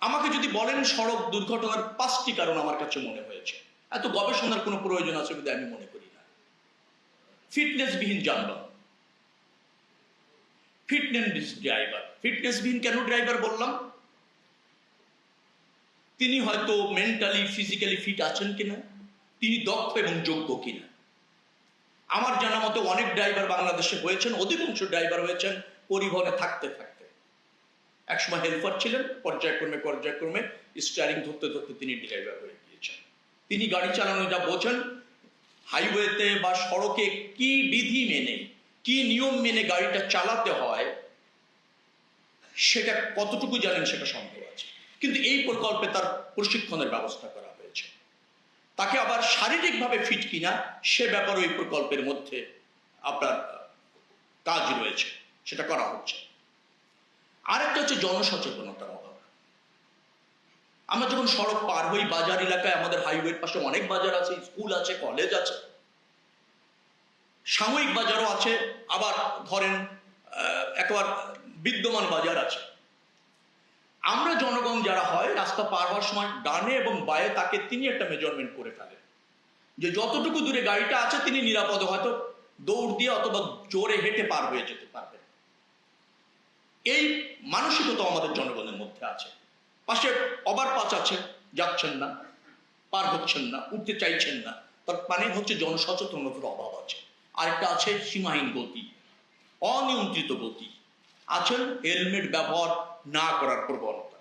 আমাকে যদি বলেন সড়ক দুর্ঘটনার 5টি কারণ আমার কাছে মনে হয়েছে, এত গবেষণার কোনো প্রয়োজন আছে বলে আমি মনে করি না। ফিটনেসবিহীন যানবাহন, ফিটনেস ড্রাইভার। ফিটনেসবিহীন কেন ড্রাইভার বললাম? তিনি হয়তো মেন্টালি ফিজিক্যালি ফিট আছেন কিনা, তিনি দক্ষ এবং যোগ্য কিনা। আমার জানা মতে অনেক ড্রাইভার বাংলাদেশে হয়েছেন, অধিকাংশ ড্রাইভার হয়েছেন পরিবহনে থাকতে থাকতে। একসময় হেল্পার ছিলেন, পর্যায়ক্রমে স্টিয়ারিং ধরতে ধরতে তিনি ড্রাইভার হয়ে গিয়েছেন। তিনি গাড়ি চালানো যা বোঝেন, হাইওয়েতে বা সড়কে কি বিধি মেনে, কি নিয়ম মেনে গাড়িটা চালাতে হয়, সেটা কতটুকু জানেন সেটা সন্দেহ আছে। কিন্তু এই প্রকল্পে তার প্রশিক্ষণের ব্যবস্থা করা হয়েছে। তাকে আবার শারীরিকভাবে ফিট কিনা সে ব্যাপারে এই প্রকল্পের মধ্যে আপনার কাজ রয়েছে, সেটা করা হচ্ছে। আরেকটা হচ্ছে জনসচেতনতার অভাব। আমরা যখন সড়ক পার হই, বাজার এলাকায়, আমাদের হাইওয়ের পাশে অনেক বাজার আছে, স্কুল আছে, কলেজ আছে, সাময়িক বাজারও আছে, আবার ধরেন একবার বিদ্যমান বাজার আছে। আমরা জনগণ যারা হয়, রাস্তা পার হওয়ার সময় ডানে এবং বায়ে তাকে তিনি একটা মেজারমেন্ট করে ফেলেন যে যতটুকু দূরে গাড়িটা আছে তিনি নিরাপদে হয়তো দৌড় দিয়ে অথবা জোরে হেঁটে পার হয়ে যেতে পারবেন। এই মানসিকতা আমাদের জনগণের মধ্যে আছে। পাশে ওভারপাস আছে, যাচ্ছেন না, পার হচ্ছেন না, উঠতে চাইছেন না, তার মানে হচ্ছে জনসচেতনতার অভাব আছে। আরেকটা আছে সীমাহীন গতি, অনিয়ন্ত্রিত গতি, আছেন হেলমেট ব্যবহার না করার প্রবণতা।